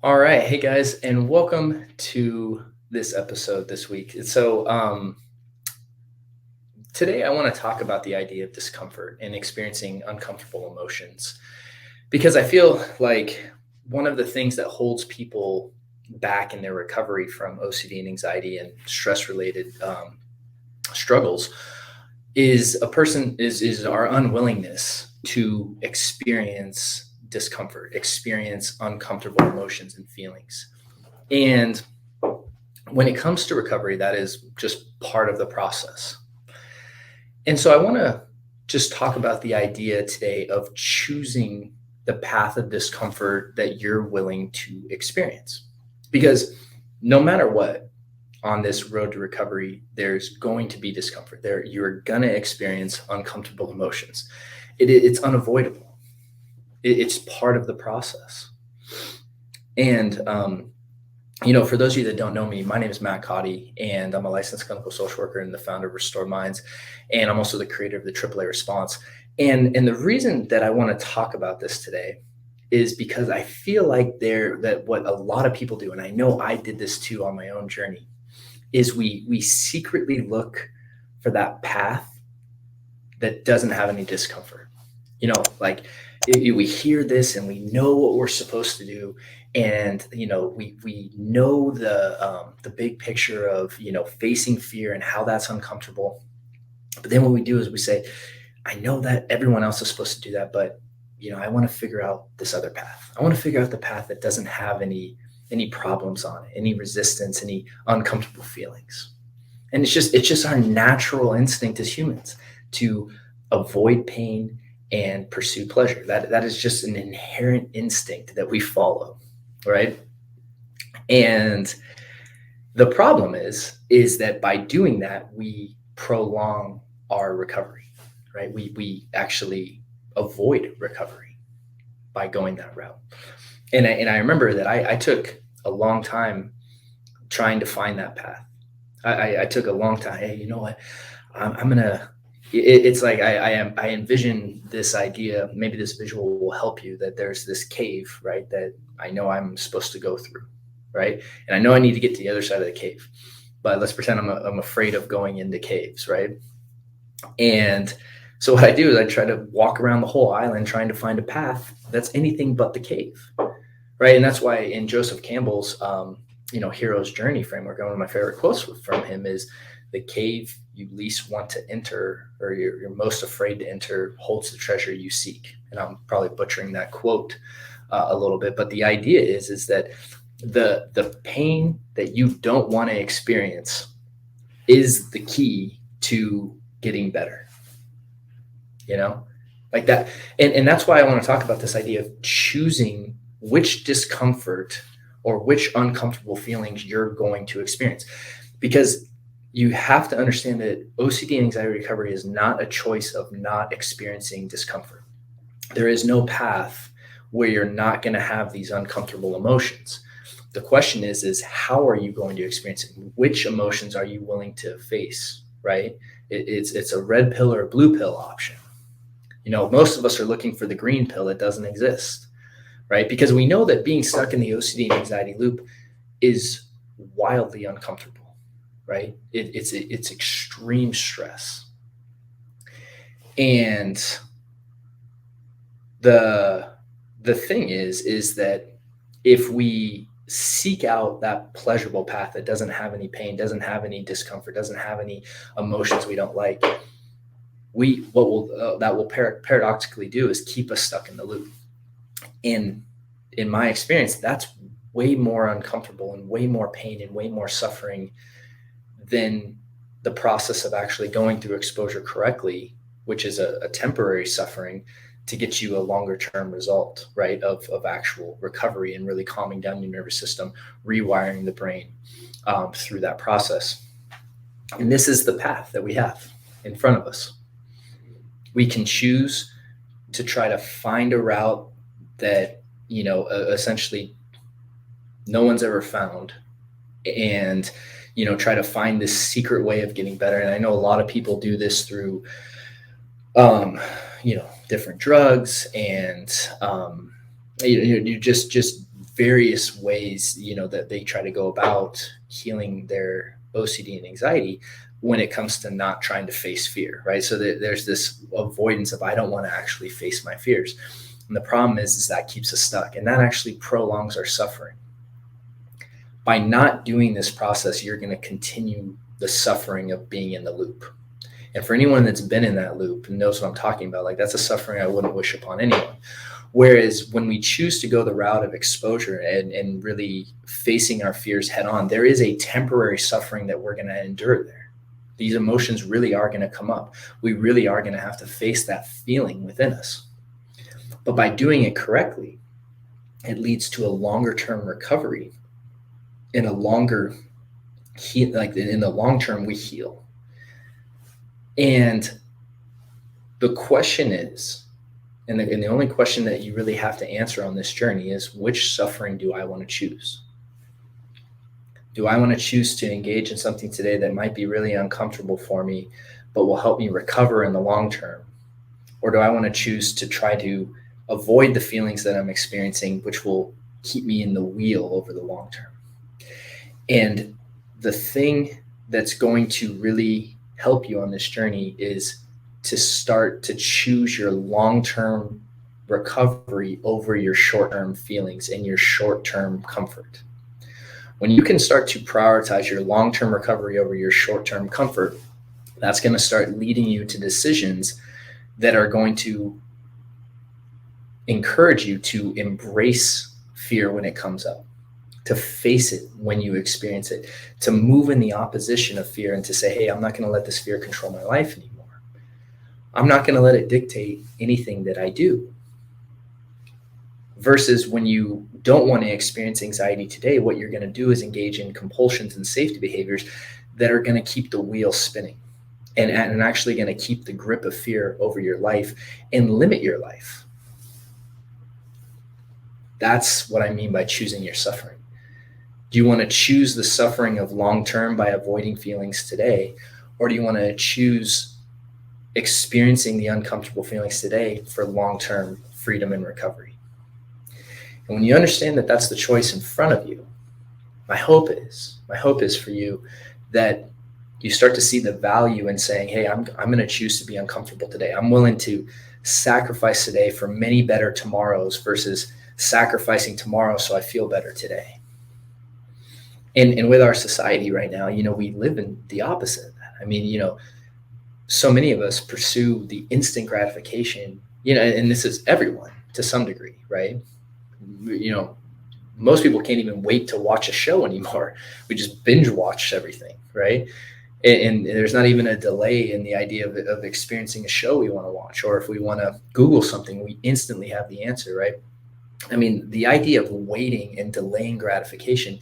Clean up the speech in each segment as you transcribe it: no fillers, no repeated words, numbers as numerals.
All right. Hey guys, and welcome to this episode this week. Today I want to talk about the idea of discomfort and experiencing uncomfortable emotions because I feel like one of the things that holds people back in their recovery from OCD and anxiety and stress related struggles is our unwillingness to experience discomfort, experience uncomfortable emotions and feelings. And when it comes to recovery, that is just part of the process. And so I want to just talk about the idea today of choosing the path of discomfort that you're willing to experience. Because no matter what, on this road to recovery, there's going to be discomfort. You're going to experience uncomfortable emotions. It's unavoidable. It's part of the process. And for those of you that don't know me, my name is Matt Cotty, and I'm a licensed clinical social worker and the founder of Restored Minds, and I'm also the creator of the AAA Response. And the reason that I want to talk about this today is because I feel like that what a lot of people do, and I know I did this too on my own journey, is we secretly look for that path that doesn't have any discomfort. Like we hear this and we know what we're supposed to do, and we know the big picture of facing fear and how that's uncomfortable. But then what we do is we say, I know that everyone else is supposed to do that, but I want to figure out this other path. I want to figure out the path that doesn't have any problems on it, any resistance, any uncomfortable feelings. And it's just our natural instinct as humans to avoid pain and pursue pleasure. That is just an inherent instinct that we follow, right? And the problem is that by doing that, we prolong our recovery, right? We actually avoid recovery by going that route. And I remember that I took a long time trying to find that path. I took a long time. Hey, you know what? I'm gonna. It's like I envision this idea. Maybe this visual will help you. That there's this cave, right? That I know I'm supposed to go through, right? And I know I need to get to the other side of the cave. But let's pretend I'm afraid of going into caves, right? And so what I do is I try to walk around the whole island trying to find a path that's anything but the cave, right? And that's why in Joseph Campbell's hero's journey framework, one of my favorite quotes from him is, the cave you least want to enter, or you're most afraid to enter, holds the treasure you seek. And I'm probably butchering that quote a little bit, but the idea is that the pain that you don't want to experience is the key to getting better, like that. And that's why I want to talk about this idea of choosing which discomfort or which uncomfortable feelings you're going to experience. Because you have to understand that OCD and anxiety recovery is not a choice of not experiencing discomfort. There is no path where you're not going to have these uncomfortable emotions. The question is how are you going to experience it? Which emotions are you willing to face, right? It's a red pill or a blue pill option. Most of us are looking for the green pill that doesn't exist, right? Because we know that being stuck in the OCD and anxiety loop is wildly uncomfortable, right? It's extreme stress. And the thing is that if we seek out that pleasurable path that doesn't have any pain, doesn't have any discomfort, doesn't have any emotions we don't like, that will paradoxically do is keep us stuck in the loop. And in my experience, that's way more uncomfortable and way more pain and way more suffering than the process of actually going through exposure correctly, which is a temporary suffering to get you a longer term result, right? Of actual recovery and really calming down your nervous system, rewiring the brain through that process. And this is the path that we have in front of us. We can choose to try to find a route that, essentially no one's ever found, and, try to find this secret way of getting better. And I know a lot of people do this through, different drugs and, you just various ways, that they try to go about healing their OCD and anxiety when it comes to not trying to face fear, right? So there's this avoidance of, I don't want to actually face my fears. And the problem is that keeps us stuck, and that actually prolongs our suffering. By not doing this process, you're going to continue the suffering of being in the loop. And for anyone that's been in that loop and knows what I'm talking about, like, that's a suffering I wouldn't wish upon anyone. Whereas when we choose to go the route of exposure and really facing our fears head on, there is a temporary suffering that we're going to endure there. These emotions really are going to come up. We really are going to have to face that feeling within us. But by doing it correctly, it leads to a longer term recovery. In a longer heal, like in the long term, we heal. And the question is, and the only question that you really have to answer on this journey is, which suffering do I want to choose? Do I want to choose to engage in something today that might be really uncomfortable for me, but will help me recover in the long term? Or do I want to choose to try to avoid the feelings that I'm experiencing, which will keep me in the wheel over the long term? And the thing that's going to really help you on this journey is to start to choose your long-term recovery over your short-term feelings and your short-term comfort. When you can start to prioritize your long-term recovery over your short-term comfort, that's going to start leading you to decisions that are going to encourage you to embrace fear when it comes up, to face it when you experience it, to move in the opposition of fear and to say, hey, I'm not going to let this fear control my life anymore. I'm not going to let it dictate anything that I do. Versus when you don't want to experience anxiety today, what you're going to do is engage in compulsions and safety behaviors that are going to keep the wheel spinning and actually going to keep the grip of fear over your life and limit your life. That's what I mean by choosing your suffering. Do you want to choose the suffering of long term by avoiding feelings today? Or do you want to choose experiencing the uncomfortable feelings today for long term freedom and recovery? And when you understand that that's the choice in front of you, my hope is for you that you start to see the value in saying, hey, I'm going to choose to be uncomfortable today. I'm willing to sacrifice today for many better tomorrows versus sacrificing tomorrow so I feel better today. And with our society right now, we live in the opposite of that. I mean, so many of us pursue the instant gratification, and this is everyone to some degree, right? Most people can't even wait to watch a show anymore. We just binge watch everything, right? And there's not even a delay in the idea of experiencing a show we want to watch, or if we want to Google something, we instantly have the answer, right? I mean, the idea of waiting and delaying gratification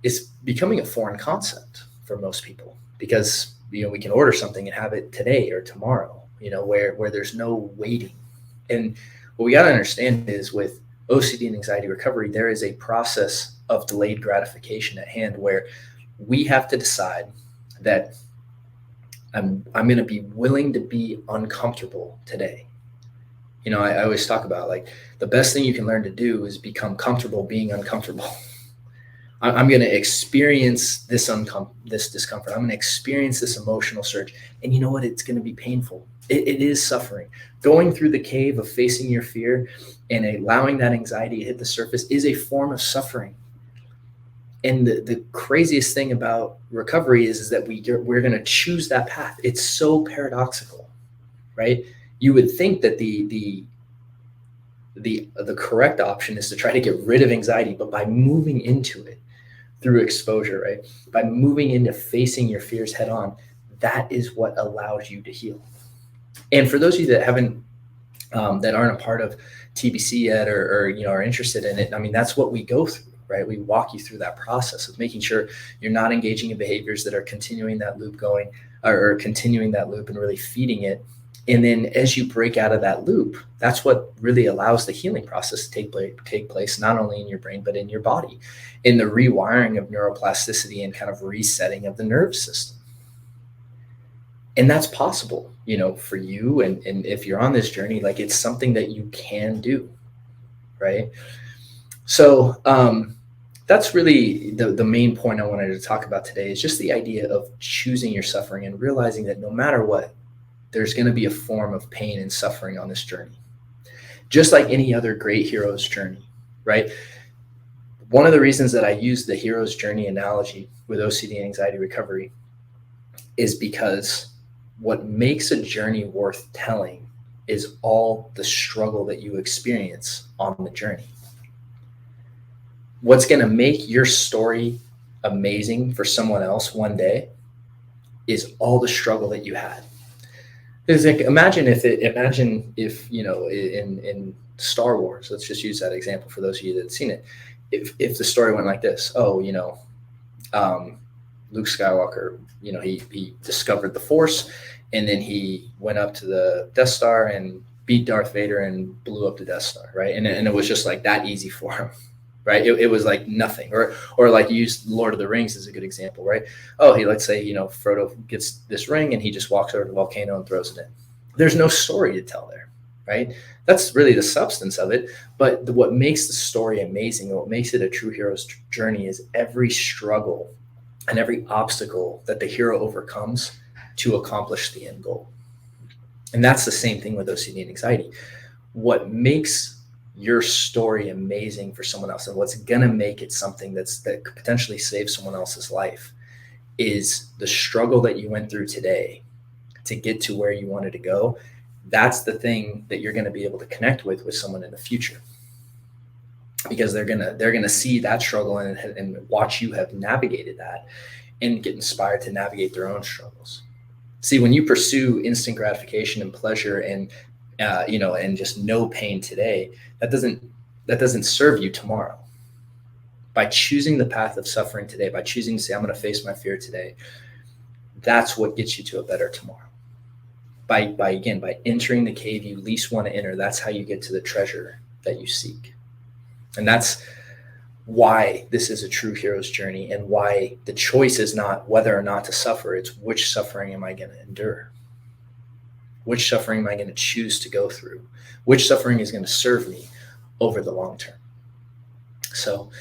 is becoming a foreign concept for most people because, we can order something and have it today or tomorrow, where there's no waiting. And what we got to understand is with OCD and anxiety recovery, there is a process of delayed gratification at hand where we have to decide that I'm going to be willing to be uncomfortable today. I always talk about, like, the best thing you can learn to do is become comfortable being uncomfortable. I'm going to experience this discomfort. I'm going to experience this emotional surge. And you know what? It's going to be painful. It is suffering. Going through the cave of facing your fear and allowing that anxiety to hit the surface is a form of suffering. And the craziest thing about recovery is that we're going to choose that path. It's so paradoxical, right? You would think that the correct option is to try to get rid of anxiety, but by moving into it through exposure, right? By moving into facing your fears head on, that is what allows you to heal. And for those of you that that aren't a part of TBC yet, or are interested in it, I mean, that's what we go through, right? We walk you through that process of making sure you're not engaging in behaviors that are continuing that loop going, or continuing that loop and really feeding it. And then as you break out of that loop, that's what really allows the healing process to take place, not only in your brain, but in your body, in the rewiring of neuroplasticity and kind of resetting of the nervous system. And that's possible, for you. And if you're on this journey, like, it's something that you can do, right? So that's really the main point I wanted to talk about today is just the idea of choosing your suffering and realizing that no matter what, there's going to be a form of pain and suffering on this journey, just like any other great hero's journey, right? One of the reasons that I use the hero's journey analogy with OCD and anxiety recovery is because what makes a journey worth telling is all the struggle that you experience on the journey. What's going to make your story amazing for someone else one day is all the struggle that you had. It's like, imagine if in Star Wars, let's just use that example for those of you that have seen it. If the story went like this, Luke Skywalker, he discovered the Force, and then he went up to the Death Star and beat Darth Vader and blew up the Death Star, right? And it was just like that easy for him, right? It was like nothing, or like you used Lord of the Rings as a good example, right? Let's say Frodo gets this ring and he just walks over to the volcano and throws it in. There's no story to tell there, right? That's really the substance of it. But what makes the story amazing, what makes it a true hero's journey, is every struggle and every obstacle that the hero overcomes to accomplish the end goal. And that's the same thing with OCD and anxiety. What makes your story amazing for someone else, and what's gonna make it something that could potentially save someone else's life, is the struggle that you went through today to get to where you wanted to go. That's the thing that you're gonna be able to connect with someone in the future, because they're gonna see that struggle and watch you have navigated that and get inspired to navigate their own struggles. See, when you pursue instant gratification and pleasure and just no pain today, that doesn't serve you tomorrow. By choosing the path of suffering today, by choosing to say, I'm going to face my fear today, that's what gets you to a better tomorrow. By entering the cave you least want to enter, that's how you get to the treasure that you seek. And that's why this is a true hero's journey, and why the choice is not whether or not to suffer, it's which suffering am I going to endure? Which suffering am I going to choose to go through? Which suffering is going to serve me over the long term? So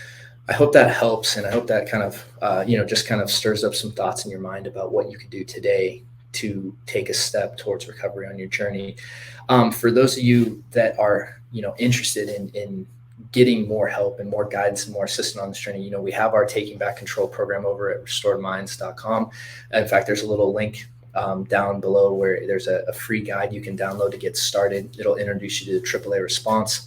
I hope that helps, and I hope that kind of, just kind of stirs up some thoughts in your mind about what you could do today to take a step towards recovery on your journey. For those of you that are, interested in getting more help and more guidance and more assistance on this journey, we have our Taking Back Control program over at restoredminds.com. In fact, there's a little link down below where there's a free guide you can download to get started. It'll introduce you to the AAA response.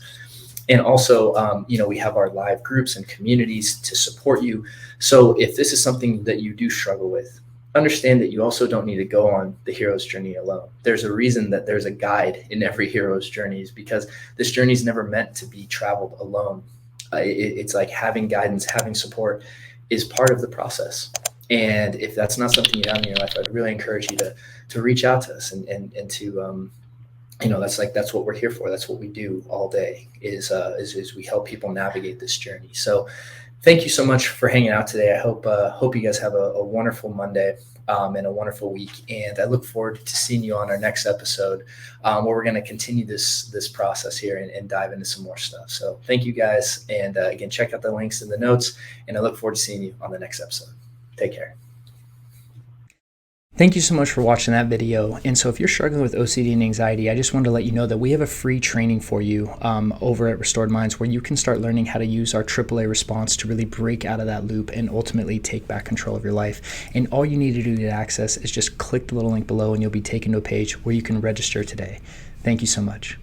And also, we have our live groups and communities to support you. So if this is something that you do struggle with, understand that you also don't need to go on the hero's journey alone. There's a reason that there's a guide in every hero's journey, is because this journey is never meant to be traveled alone. It's like having guidance, having support is part of the process. And if that's not something you have in your life, I'd really encourage you to reach out to us and to, that's what we're here for. That's what we do all day is we help people navigate this journey. So thank you so much for hanging out today. I hope you guys have a wonderful Monday and a wonderful week. And I look forward to seeing you on our next episode, where we're going to continue this process here and dive into some more stuff. So thank you guys. And again, check out the links in the notes, and I look forward to seeing you on the next episode. Take care. Thank you so much for watching that video. And so if you're struggling with OCD and anxiety, I just wanted to let you know that we have a free training for you over at Restored Minds, where you can start learning how to use our AAA response to really break out of that loop and ultimately take back control of your life. And all you need to do to access is just click the little link below, and you'll be taken to a page where you can register today. Thank you so much.